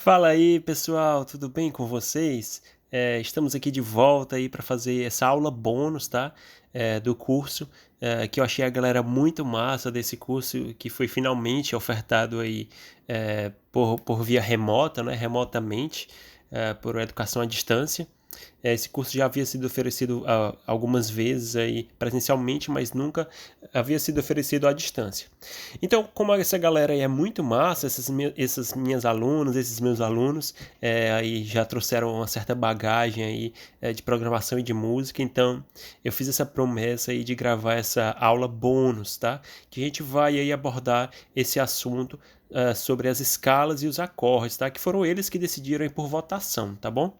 Fala aí, pessoal, tudo bem com vocês? Estamos aqui de volta aí para fazer essa aula bônus, tá? Do curso, que eu achei a galera muito massa desse curso, que foi finalmente ofertado aí por via remota, né? Remotamente, por educação à distância. Esse curso já havia sido oferecido algumas vezes aí presencialmente, mas nunca havia sido oferecido à distância. Então, como essa galera aí é muito massa, essas minhas alunas, esses meus alunos, aí já trouxeram uma certa bagagem aí de programação e de música, então eu fiz essa promessa aí de gravar essa aula bônus, tá? Que a gente vai aí abordar esse assunto sobre as escalas e os acordes, tá? Que foram eles que decidiram aí por votação, tá bom?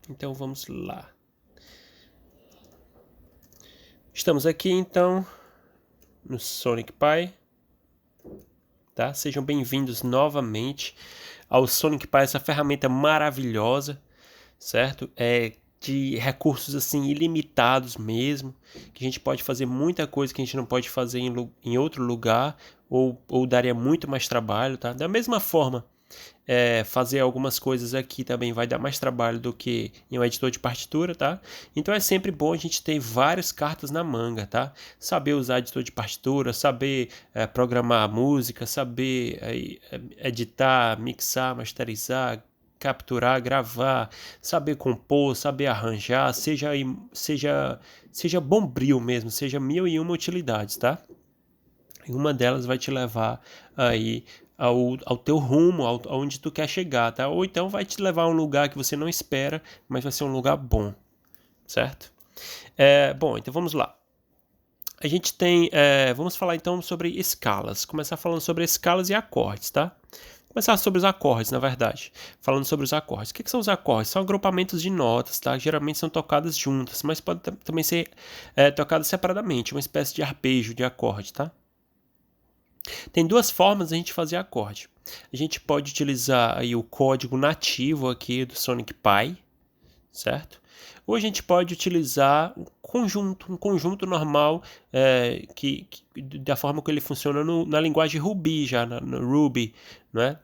Então vamos lá. Estamos aqui então no Sonic Pi, tá? Sejam bem-vindos novamente ao Sonic Pi, essa ferramenta maravilhosa, certo? De recursos assim ilimitados mesmo, que a gente pode fazer muita coisa que a gente não pode fazer em outro lugar ou daria muito mais trabalho, tá? Da mesma forma, fazer algumas coisas aqui também vai dar mais trabalho do que em um editor de partitura, tá? Então é sempre bom a gente ter várias cartas na manga, tá? Saber usar editor de partitura, saber programar a música, saber editar, mixar, masterizar, capturar, gravar, saber compor, saber arranjar, seja bombril mesmo, seja mil e uma utilidades, tá? E uma delas vai te levar aí ao teu rumo, aonde tu quer chegar, tá? Ou então vai te levar a um lugar que você não espera, mas vai ser um lugar bom, certo? Bom, então vamos lá. A gente tem, vamos falar então sobre escalas. Começar falando sobre escalas e acordes, tá? Começar sobre os acordes, na verdade. Falando sobre os acordes. O que são os acordes? São agrupamentos de notas, tá? Geralmente são tocadas juntas, mas pode também ser tocadas separadamente, uma espécie de arpejo de acorde, tá? Tem duas formas de a gente fazer acorde. A gente pode utilizar aí o código nativo aqui do Sonic Pi, certo? Ou a gente pode utilizar um conjunto normal da forma que ele funciona na linguagem Ruby, já no Ruby, né?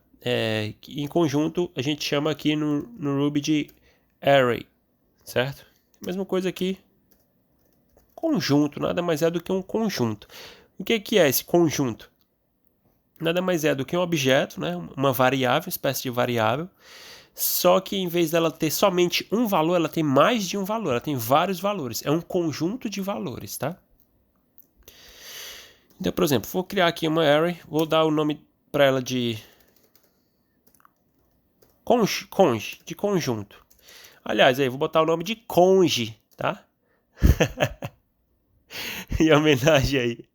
Em conjunto a gente chama aqui no Ruby de array, certo? Mesma coisa aqui, conjunto, nada mais é do que um conjunto. O que é esse conjunto? Nada mais é do que um objeto, né? Uma variável, uma espécie de variável, só que em vez dela ter somente um valor, ela tem mais de um valor, ela tem vários valores. É um conjunto de valores, tá? Então, por exemplo, vou criar aqui uma array, vou dar o nome para ela de conge, de conjunto. Aliás, aí vou botar o nome de conge, tá? Em homenagem aí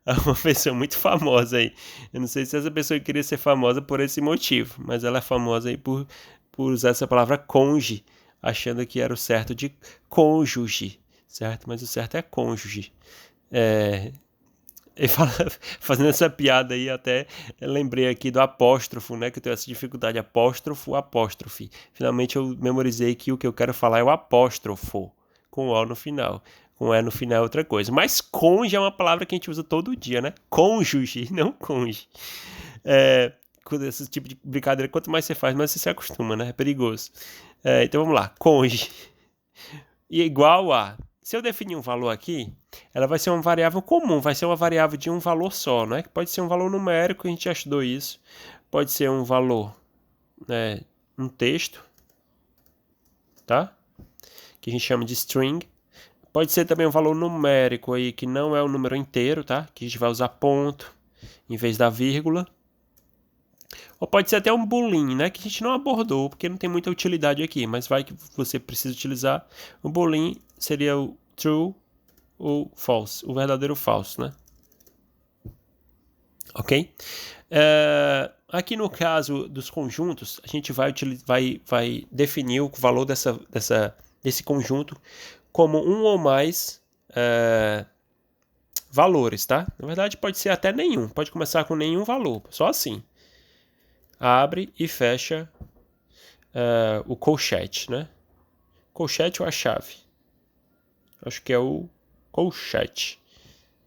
a uma pessoa muito famosa aí. Eu não sei se essa pessoa queria ser famosa por esse motivo, mas ela é famosa aí por usar essa palavra conge, achando que era o certo de cônjuge, certo? Mas o certo é cônjuge. E fazendo essa piada aí, até lembrei aqui do apóstrofo, né? Que eu tenho essa dificuldade, apóstrofo, apóstrofe. Finalmente eu memorizei que o que eu quero falar é o apóstrofo, com O no final. Com E no final é outra coisa. Mas cônjuge é uma palavra que a gente usa todo dia, né? Cônjuge, não cônjuge. Com esse tipo de brincadeira, quanto mais você faz, mais você se acostuma, né? É perigoso. Então vamos lá, cônjuge. E igual a... Se eu definir um valor aqui, ela vai ser uma variável comum, vai ser uma variável de um valor só, né? Pode ser um valor numérico, a gente já estudou isso. Pode ser um valor, um texto, tá? Que a gente chama de string. Pode ser também um valor numérico aí, que não é um número inteiro, tá? Que a gente vai usar ponto em vez da vírgula. Ou pode ser até um boolean, né? Que a gente não abordou, porque não tem muita utilidade aqui. Mas vai que você precisa utilizar. O boolean seria o true ou false, o verdadeiro ou falso, né? Ok? Aqui no caso dos conjuntos, a gente vai definir o valor desse conjunto como um ou mais valores, tá? Na verdade, pode ser até nenhum. Pode começar com nenhum valor, só assim. Abre e fecha o colchete, né? Colchete ou a chave? Acho que é o colchete.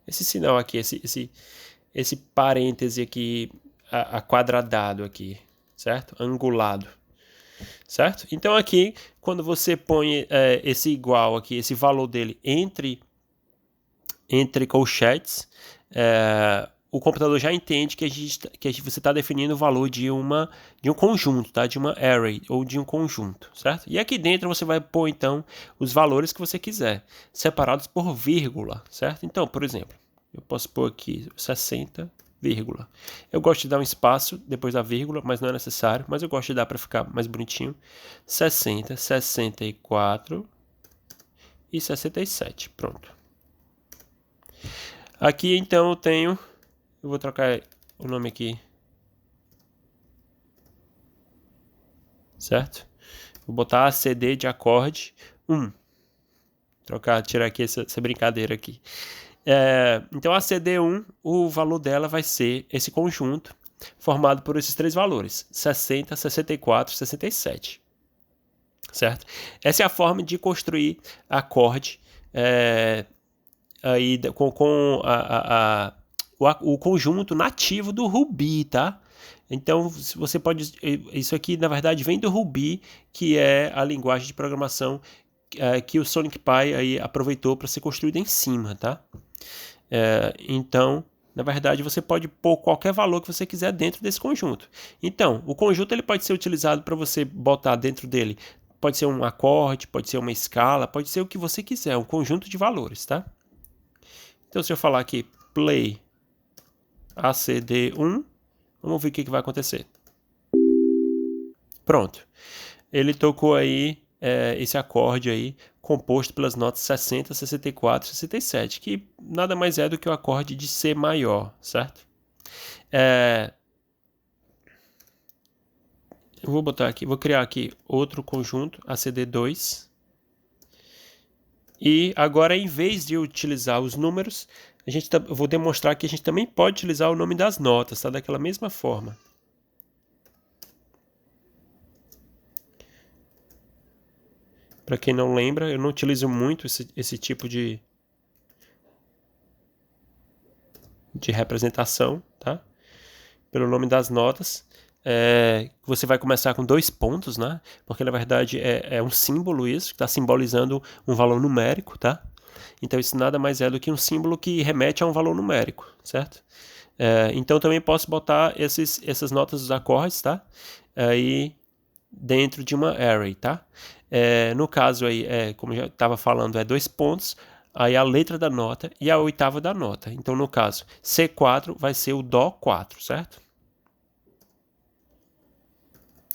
Esse sinal aqui, esse parêntese aqui aquadradado aqui, certo? Angulado, certo? Então aqui, quando você põe esse igual aqui, esse valor dele entre colchetes, o computador já entende que você está definindo o valor de um conjunto, tá? De uma array ou de um conjunto, certo? E aqui dentro você vai pôr então os valores que você quiser, separados por vírgula, certo? Então, por exemplo, eu posso pôr aqui 60, vírgula. Eu gosto de dar um espaço depois da vírgula, mas não é necessário, mas eu gosto de dar para ficar mais bonitinho. 60, 64 e 67, pronto. Aqui então eu vou trocar o nome aqui, certo? Vou botar ACD de acorde 1. Tirar aqui essa brincadeira aqui. Então a CD1, o valor dela vai ser esse conjunto formado por esses três valores, 60, 64 e 67, certo? Essa é a forma de construir acorde aí com o conjunto nativo do Ruby, tá? Então você pode, isso aqui na verdade vem do Ruby, que é a linguagem de programação que o Sonic Pi aí aproveitou para ser construído em cima, tá? Então, na verdade, você pode pôr qualquer valor que você quiser dentro desse conjunto. Então, o conjunto ele pode ser utilizado para você botar dentro dele. Pode ser um acorde, pode ser uma escala, pode ser o que você quiser, um conjunto de valores, tá? Então, se eu falar aqui play ACD1, vamos ver o que vai acontecer. Pronto. Ele tocou aí esse acorde aí, composto pelas notas 60, 64 e 67, que nada mais é do que o acorde de C maior, certo? Eu vou botar aqui, vou criar aqui outro conjunto, ACD2. E agora, em vez de utilizar os números, eu vou demonstrar que a gente também pode utilizar o nome das notas, tá? Daquela mesma forma. Para quem não lembra, eu não utilizo muito esse tipo de representação, tá? Pelo nome das notas. Você vai começar com 2 pontos, né? Porque na verdade é um símbolo isso, que está simbolizando um valor numérico, tá? Então isso nada mais é do que um símbolo que remete a um valor numérico, certo? Então também posso botar essas notas dos acordes, tá? Aí dentro de uma array, tá? No caso aí, como eu já estava falando, 2 pontos, aí a letra da nota e a oitava da nota. Então no caso, C4 vai ser o Dó 4, certo?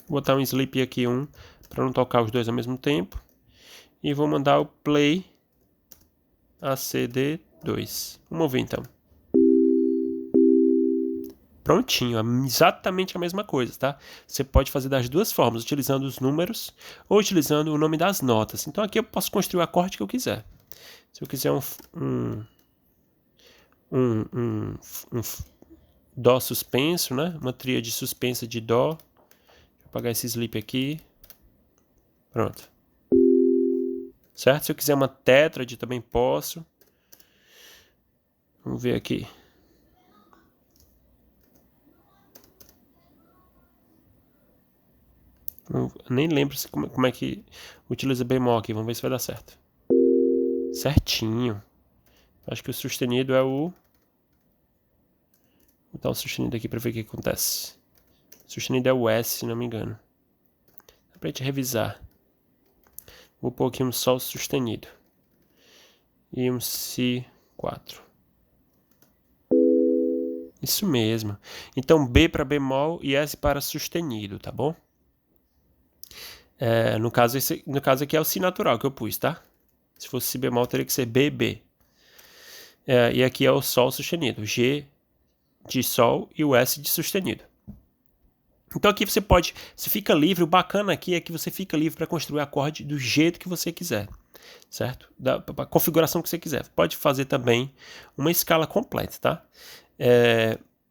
Vou botar um sleep aqui para não tocar os dois ao mesmo tempo. E vou mandar o play ACD2. Vamos ver então. Prontinho, exatamente a mesma coisa, tá? Você pode fazer das duas formas, utilizando os números ou utilizando o nome das notas. Então aqui eu posso construir o acorde que eu quiser. Se eu quiser um Dó suspenso, né? Uma tríade suspensa de Dó. Vou apagar esse sleep aqui. Pronto. Certo? Se eu quiser uma tétrade também posso. Vamos ver aqui. Eu nem lembro como é que utiliza bemol aqui. Vamos ver se vai dar certo. Certinho. Acho que o sustenido é o... Vou botar o sustenido aqui para ver o que acontece. O sustenido é o S, se não me engano. Dá pra gente revisar. Vou pôr aqui um Sol sustenido. E um Si4. Isso mesmo. Então B para bemol e S para sustenido, tá bom? No caso aqui é o Si natural que eu pus, tá? Se fosse Si bemol, teria que ser BB. E aqui é o Sol sustenido. G de Sol e o S de sustenido. Então aqui você fica livre, o bacana aqui é que você fica livre para construir acorde do jeito que você quiser, certo? Da configuração que você quiser. Pode fazer também uma escala completa, tá?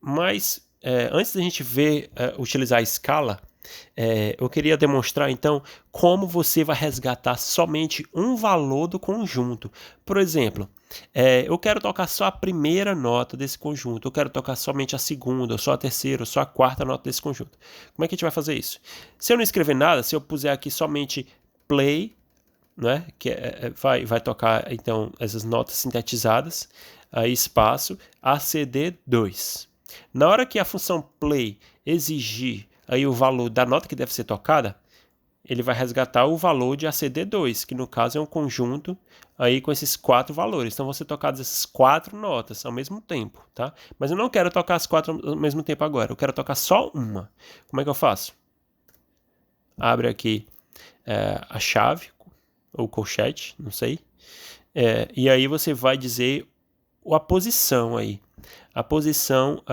Mas antes da gente utilizar a escala, Eu queria demonstrar, então, como você vai resgatar somente um valor do conjunto. Por exemplo, eu quero tocar só a primeira nota desse conjunto, eu quero tocar somente a segunda, ou só a terceira, ou só a quarta nota desse conjunto. Como é que a gente vai fazer isso? Se eu não escrever nada, se eu puser aqui somente play, né, que vai tocar, então, essas notas sintetizadas, aí espaço, ACD2. Na hora que a função play exigir aí o valor da nota que deve ser tocada, ele vai resgatar o valor de ACD2, que no caso é um conjunto aí com esses 4 valores. Então vão ser tocadas essas 4 notas ao mesmo tempo, tá? Mas eu não quero tocar as 4 ao mesmo tempo agora, eu quero tocar só uma. Como é que eu faço? Abre aqui a chave, ou colchete, não sei. E aí você vai dizer a posição aí. A posição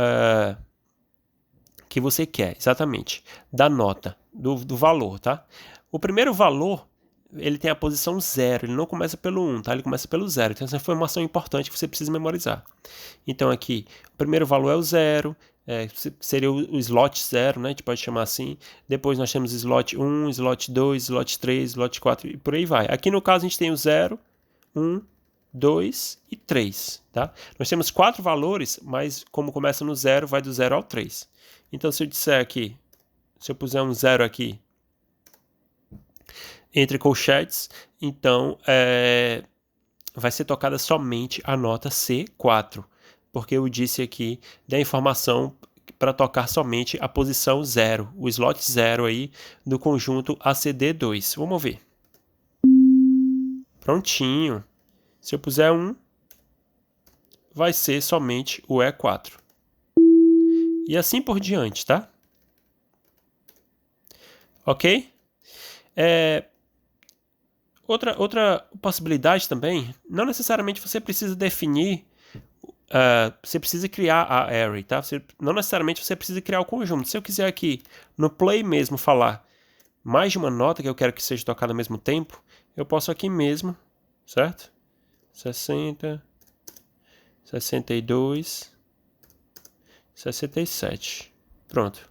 que você quer, exatamente, da nota, do valor, tá? O primeiro valor, ele tem a posição 0, ele não começa pelo 1, tá? Ele começa pelo 0, então essa é uma informação importante que você precisa memorizar. Então aqui, o primeiro valor é o 0, seria o slot 0, né? A gente pode chamar assim. Depois nós temos slot 1, slot 2, slot 3, slot 4 e por aí vai. Aqui no caso a gente tem o 0, 1, 2 e 3, tá? Nós temos 4 valores, mas como começa no 0, vai do 0 ao 3. Então, se eu disser aqui, se eu puser um 0 aqui, entre colchetes, então vai ser tocada somente a nota C4, porque eu disse aqui da informação para tocar somente a posição 0, o slot 0 aí do conjunto ACD2. Vamos ver. Prontinho. Se eu puser 1, vai ser somente o E4. E assim por diante, tá? Ok? Outra possibilidade também, não necessariamente você precisa definir, você precisa criar a array, tá? Não necessariamente você precisa criar o conjunto. Se eu quiser aqui no play mesmo falar mais de uma nota que eu quero que seja tocada ao mesmo tempo, eu posso aqui mesmo, certo? 60, 62, 67. Pronto.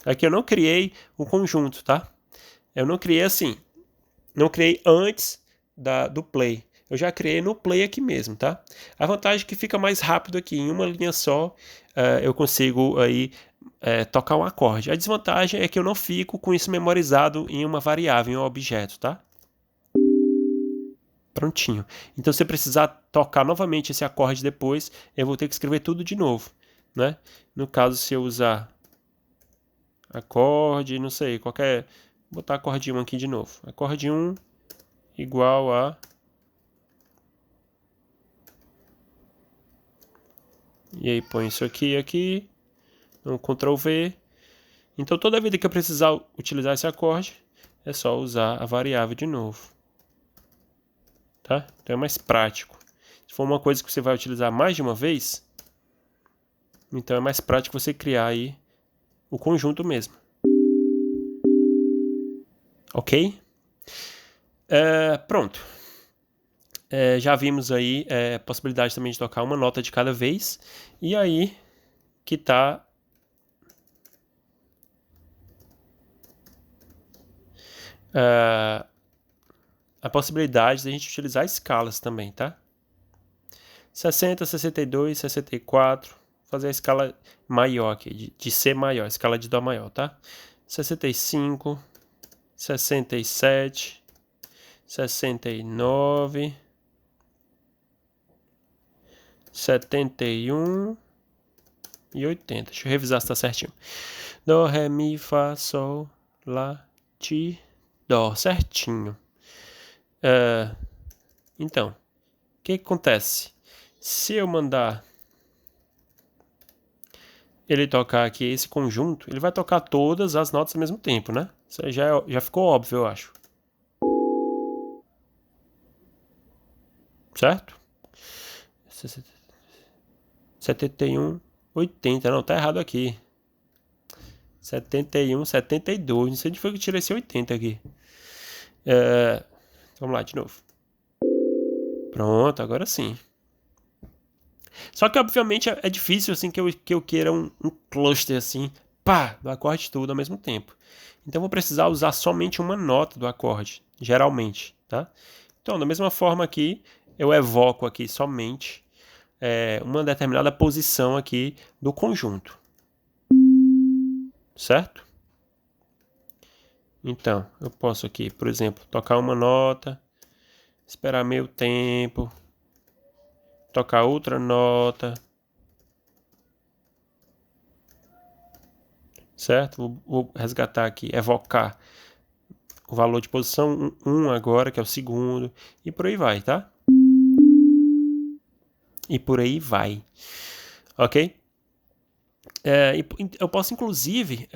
Aqui eu não criei o conjunto, tá? Eu não criei assim. Não criei antes do play. Eu já criei no play aqui mesmo, tá? A vantagem é que fica mais rápido aqui. Em uma linha só, eu consigo aí tocar um acorde. A desvantagem é que eu não fico com isso memorizado em uma variável, em um objeto, tá? Prontinho. Então, se eu precisar tocar novamente esse acorde depois, eu vou ter que escrever tudo de novo, né? No caso, se eu usar acorde, não sei, qualquer... Vou botar acorde 1 aqui de novo. Acorde 1 igual a... E aí põe isso aqui e aqui. Um Ctrl V. Então, toda vida que eu precisar utilizar esse acorde, é só usar a variável de novo. Tá? Então é mais prático. Se for uma coisa que você vai utilizar mais de uma vez, então é mais prático você criar aí o conjunto mesmo. Ok? Pronto. Já vimos aí a possibilidade também de tocar uma nota de cada vez. E aí que está a possibilidade de a gente utilizar escalas também, tá? 60, 62, 64, fazer a escala maior aqui, de C maior, escala de Dó maior, tá? 65, 67, 69, 71 e 80. Deixa eu revisar se tá certinho. Dó, Ré, Mi, Fá, Sol, Lá, Ti, Dó. Certinho. Então, o que acontece? Se eu mandar ele tocar aqui esse conjunto, ele vai tocar todas as notas ao mesmo tempo, né? Isso aí já ficou óbvio, eu acho. Certo? 71, 80. Não, tá errado aqui. 71, 72. Não sei onde foi que eu tirei esse 80 aqui. Vamos lá de novo. Pronto, agora sim. Só que, obviamente, é difícil assim que eu queira um cluster assim pá, do acorde tudo ao mesmo tempo. Então, eu vou precisar usar somente uma nota do acorde, geralmente, tá? Então, da mesma forma aqui, eu evoco aqui somente uma determinada posição aqui do conjunto, certo? Então, eu posso aqui, por exemplo, tocar uma nota, esperar meio tempo, tocar outra nota, certo? Vou resgatar aqui, evocar o valor de posição 1 agora, que é o segundo, e por aí vai, tá? E por aí vai, ok? Eu posso, inclusive,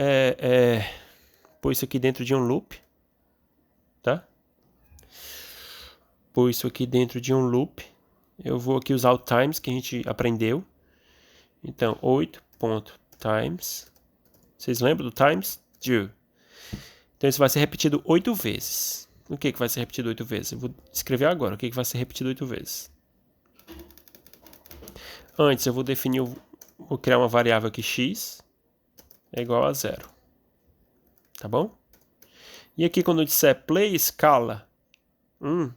pôr isso aqui dentro de um loop, tá? Pôr isso aqui dentro de um loop. Eu vou aqui usar o times que a gente aprendeu. Então, 8.times. Vocês lembram do times? Do. Então, isso vai ser repetido 8 vezes. O que vai ser repetido 8 vezes? Eu vou escrever agora o que vai ser repetido 8 vezes. Antes, eu vou definir, vou criar uma variável aqui, x é igual a 0. Tá bom? E aqui, quando eu disser play escala 1,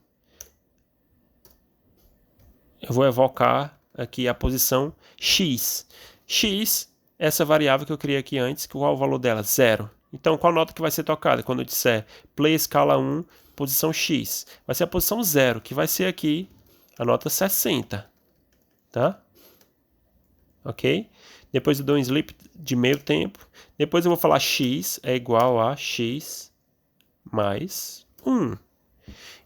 eu vou evocar aqui a posição x. X, essa variável que eu criei aqui antes, qual é o valor dela? 0. Então, qual nota que vai ser tocada? Quando eu disser play escala 1, posição x. Vai ser a posição 0, que vai ser aqui a nota 60. Tá? Ok? Depois eu dou um sleep de meio tempo. Depois eu vou falar x é igual a x mais 1.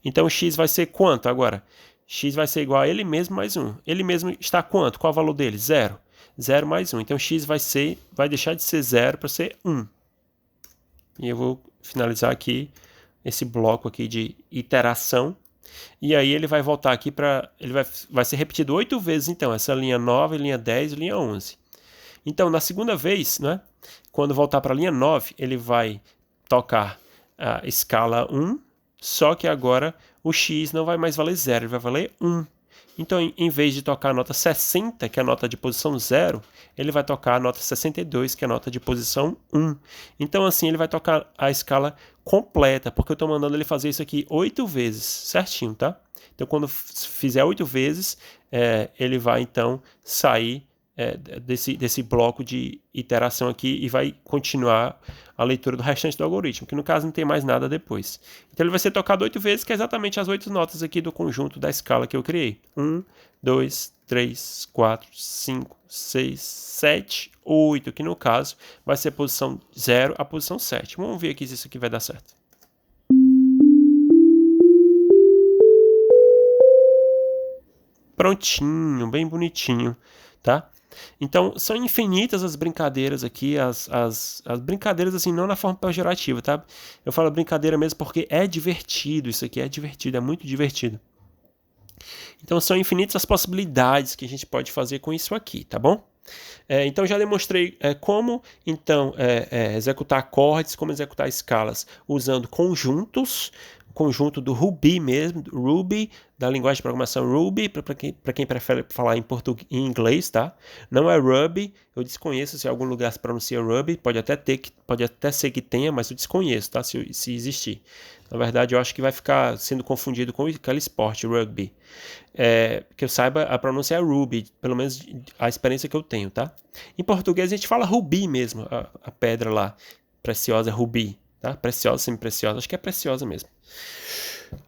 Então, x vai ser quanto agora? X vai ser igual a ele mesmo mais 1. Ele mesmo está quanto? Qual é o valor dele? 0. 0 mais 1. Então, x vai deixar de ser 0 para ser 1. E eu vou finalizar aqui esse bloco aqui de iteração. E aí ele vai voltar aqui para... Ele vai ser repetido 8 vezes, então. Essa linha 9, linha 10 e linha 11. Então, na segunda vez, né, quando voltar para a linha 9, ele vai tocar a escala 1, só que agora o x não vai mais valer 0, ele vai valer 1. Então, em vez de tocar a nota 60, que é a nota de posição 0, ele vai tocar a nota 62, que é a nota de posição 1. Então, assim, ele vai tocar a escala completa, porque eu estou mandando ele fazer isso aqui 8 vezes, certinho, tá? Então, quando fizer 8 vezes, ele vai, então, sair desse bloco de iteração aqui e vai continuar a leitura do restante do algoritmo, que no caso não tem mais nada depois. Então ele vai ser tocado 8 vezes, que é exatamente as 8 notas aqui do conjunto da escala que eu criei. 1, 2, 3, 4, 5, 6, 7, 8, que no caso vai ser a posição 0 a posição 7. Vamos ver aqui se isso aqui vai dar certo. Prontinho, bem bonitinho, tá? Então, são infinitas as brincadeiras aqui, as brincadeiras assim, não na forma pejorativa, tá? Eu falo brincadeira mesmo porque é divertido, isso aqui é divertido, é muito divertido. Então, são infinitas as possibilidades que a gente pode fazer com isso aqui, tá bom? Então, já demonstrei como, então, executar acordes, como executar escalas usando conjuntos, conjunto do Ruby mesmo, Ruby, da linguagem de programação Ruby, para quem prefere falar em inglês, tá? Não é Ruby, eu desconheço se em algum lugar se pronuncia Ruby, pode até ser que tenha, mas eu desconheço, tá? Se existir. Na verdade, eu acho que vai ficar sendo confundido com aquele esporte, rugby. Que eu saiba, a pronúncia é Ruby, pelo menos a experiência que eu tenho, tá? Em português a gente fala Rubi mesmo, a pedra lá, preciosa, Rubi, tá? Preciosa, semi-preciosa, acho que é preciosa mesmo.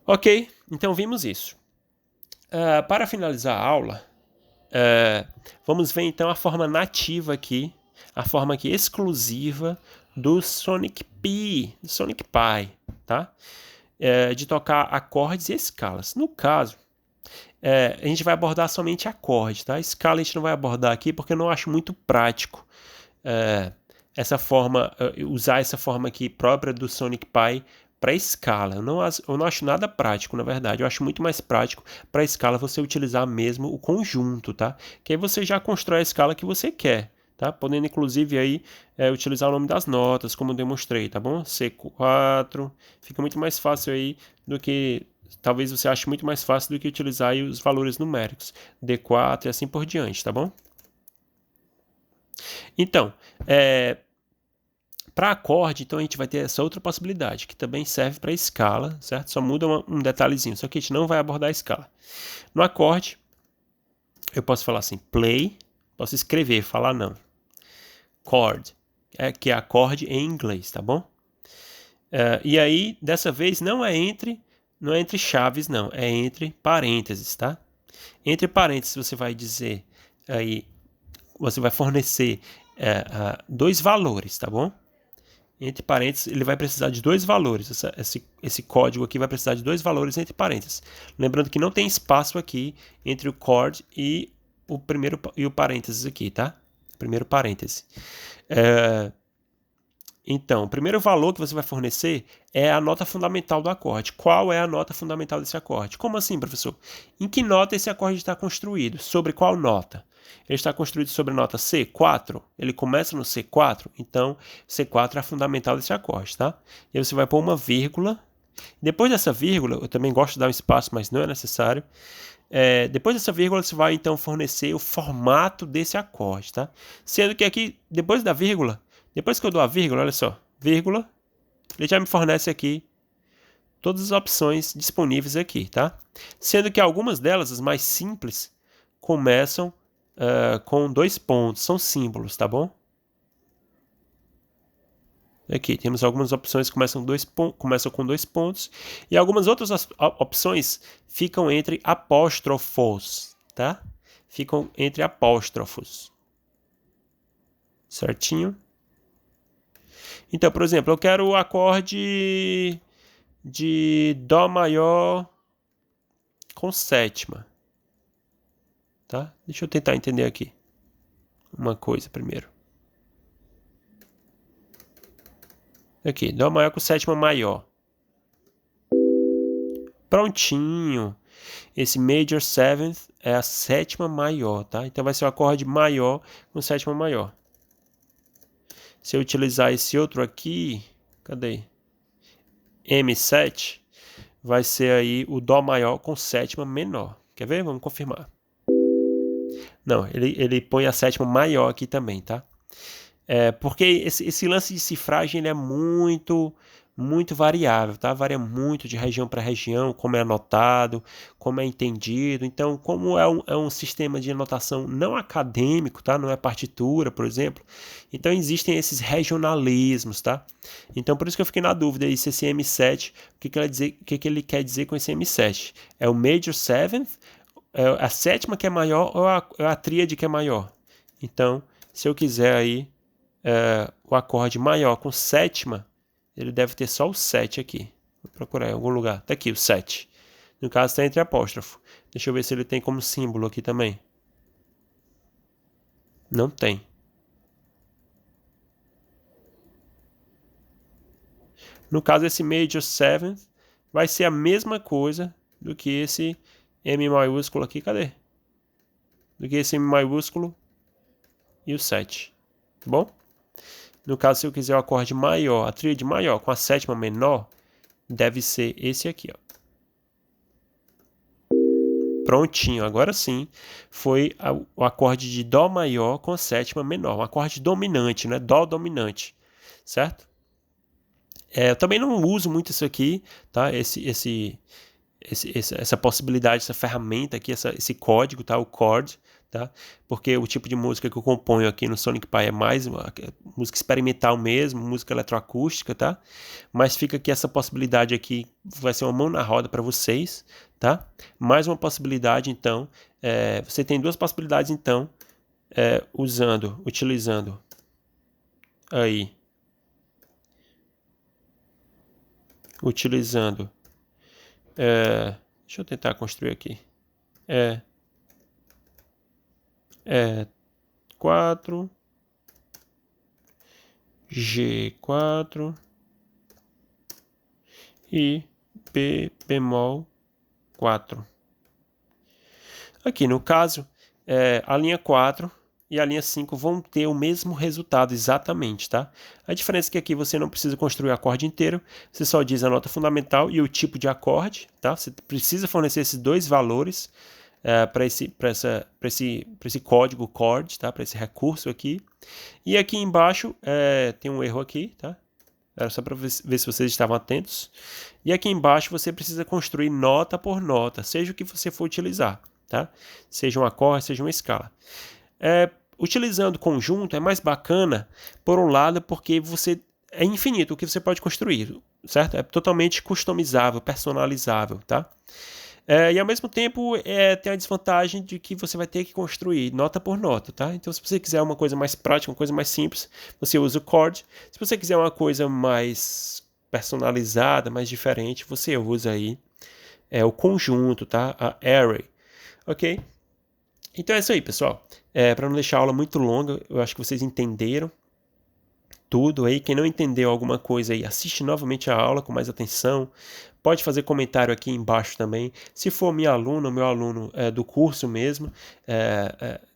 Ok, então vimos isso. Para finalizar a aula, vamos ver então a forma nativa aqui, a forma aqui exclusiva do Sonic Pi, tá? De tocar acordes e escalas. No caso, a gente vai abordar somente acorde, tá? Escala a gente não vai abordar aqui porque eu não acho muito prático essa forma, usar essa forma aqui própria do Sonic Pi para escala. Eu não acho nada prático, na verdade. Eu acho muito mais prático para escala você utilizar mesmo o conjunto, tá? Que aí você já constrói a escala que você quer, tá? Podendo inclusive aí utilizar o nome das notas, como eu demonstrei, tá bom? C4, fica muito mais fácil aí do que... Talvez você ache muito mais fácil do que utilizar aí os valores numéricos, D4 e assim por diante, tá bom? Então, Para acorde, então a gente vai ter essa outra possibilidade, que também serve para escala, certo? Só muda um detalhezinho, só que a gente não vai abordar a escala. No acorde, eu posso falar assim, play, posso escrever, falar não. Chord, que é acorde em inglês, tá bom? E aí, dessa vez, não é entre chaves, não, é entre parênteses, tá? Entre parênteses, você vai dizer aí, você vai fornecer dois valores, tá bom? Entre parênteses, ele vai precisar de dois valores. Esse código aqui vai precisar de dois valores entre parênteses. Lembrando que não tem espaço aqui entre o chord e o primeiro e o parênteses aqui, tá? Primeiro parêntese. Então, o primeiro valor que você vai fornecer é a nota fundamental do acorde. Qual é a nota fundamental desse acorde? Como assim, professor? Em que nota esse acorde está construído? Sobre qual nota? Ele está construído sobre a nota C4? Ele começa no C4? Então, C4 é a fundamental desse acorde, tá? E aí você vai pôr uma vírgula. Depois dessa vírgula, eu também gosto de dar um espaço, mas não é necessário. Depois dessa vírgula, você vai então fornecer o formato desse acorde, tá? Sendo que aqui, depois da vírgula, depois que eu dou a vírgula, olha só, vírgula, ele já me fornece aqui todas as opções disponíveis aqui, tá? Sendo que algumas delas, as mais simples, começam com 2 pontos, são símbolos, tá bom? Aqui temos algumas opções que começam com 2 pontos e algumas outras opções ficam entre apóstrofos, tá? Ficam entre apóstrofos. Certinho? Então, por exemplo, eu quero o acorde de Dó maior com sétima. Tá? Deixa eu tentar entender aqui uma coisa primeiro. Aqui, Dó maior com sétima maior. Prontinho. Esse Major Seventh é a sétima maior, tá? Então vai ser o acorde maior com sétima maior. Se eu utilizar esse outro aqui, cadê? M7, vai ser aí o Dó maior com sétima menor. Quer ver? Vamos confirmar. Não, ele põe a sétima maior aqui também, tá? Porque esse lance de cifragem ele é muito variável, tá? Varia muito de região para região, como é anotado, como é entendido. Então, como é um sistema de anotação não acadêmico, tá? Não é partitura, por exemplo. Então, existem esses regionalismos, tá? Então, por isso que eu fiquei na dúvida aí se esse M7, o que ele quer dizer com esse M7? É o Major Seventh? É a sétima que é maior ou a tríade que é maior? Então, se eu quiser aí o acorde maior com sétima, ele deve ter só o 7 aqui. Vou procurar em algum lugar. Tá aqui o 7. No caso está entre apóstrofo. Deixa eu ver se ele tem como símbolo aqui também. Não tem. No caso, esse Major 7 vai ser a mesma coisa do que esse M maiúsculo aqui. Cadê? Do que esse M maiúsculo e o 7. Tá bom? No caso, se eu quiser o acorde maior, a tríade maior com a sétima menor, deve ser esse aqui, ó. Prontinho, agora sim, foi o acorde de Dó maior com a sétima menor, um acorde dominante, né? Dó dominante, certo? Eu também não uso muito isso aqui, tá? Essa possibilidade, essa ferramenta aqui, esse código, tá? O chord, tá? Porque o tipo de música que eu componho aqui no Sonic Pi é mais música experimental mesmo, música eletroacústica, tá? Mas fica aqui essa possibilidade aqui, vai ser uma mão na roda para vocês, tá? Mais uma possibilidade, então, você tem duas possibilidades, então, utilizando aí, deixa eu tentar construir aqui, 4, G4 e B bemol 4. Aqui no caso, a linha 4 e a linha 5 vão ter o mesmo resultado exatamente, tá? A diferença é que aqui você não precisa construir o acorde inteiro, você só diz a nota fundamental e o tipo de acorde, tá? Você precisa fornecer esses dois valores para esse código CORD, tá? Para esse recurso aqui. E aqui embaixo tem um erro aqui, tá? Era só para ver se vocês estavam atentos. E aqui embaixo você precisa construir nota por nota, seja o que você for utilizar, tá? Seja um acorde, seja uma escala. Utilizando conjunto é mais bacana, por um lado, porque é infinito o que você pode construir, certo? É totalmente customizável, personalizável, tá? E ao mesmo tempo tem a desvantagem de que você vai ter que construir nota por nota, tá? Então, se você quiser uma coisa mais prática, uma coisa mais simples, você usa o chord. Se você quiser uma coisa mais personalizada, mais diferente, você usa aí o conjunto, tá? A array, ok? Então é isso aí, pessoal. Para não deixar a aula muito longa, eu acho que vocês entenderam tudo aí. Quem não entendeu alguma coisa aí, assiste novamente a aula com mais atenção. Pode fazer comentário aqui embaixo também. Se for minha aluna ou meu aluno do curso mesmo,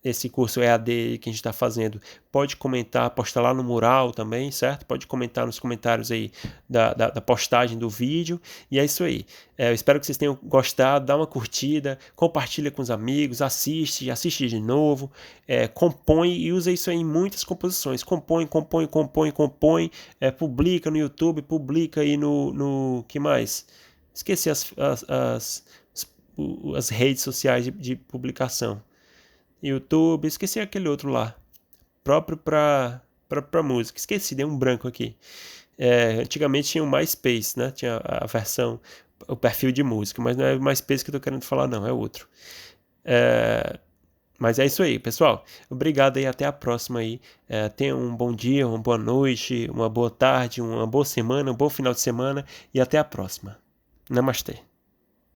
esse curso EAD que a gente está fazendo, pode comentar, postar lá no mural também, certo? Pode comentar nos comentários aí da postagem do vídeo. E é isso aí. Eu espero que vocês tenham gostado. Dá uma curtida, compartilha com os amigos, assiste de novo, compõe e usa isso aí em muitas composições. Compõe, publica no YouTube, publica aí no que mais? Esqueci as redes sociais de publicação. YouTube, esqueci aquele outro lá. Próprio para música. Esqueci, deu um branco aqui. Antigamente tinha o MySpace, né? Tinha a versão, o perfil de música, mas não é o MySpace que eu tô querendo falar, não, é outro. Mas é isso aí, pessoal. Obrigado aí, até a próxima aí. Tenha um bom dia, uma boa noite, uma boa tarde, uma boa semana, um bom final de semana e até a próxima. Namastê.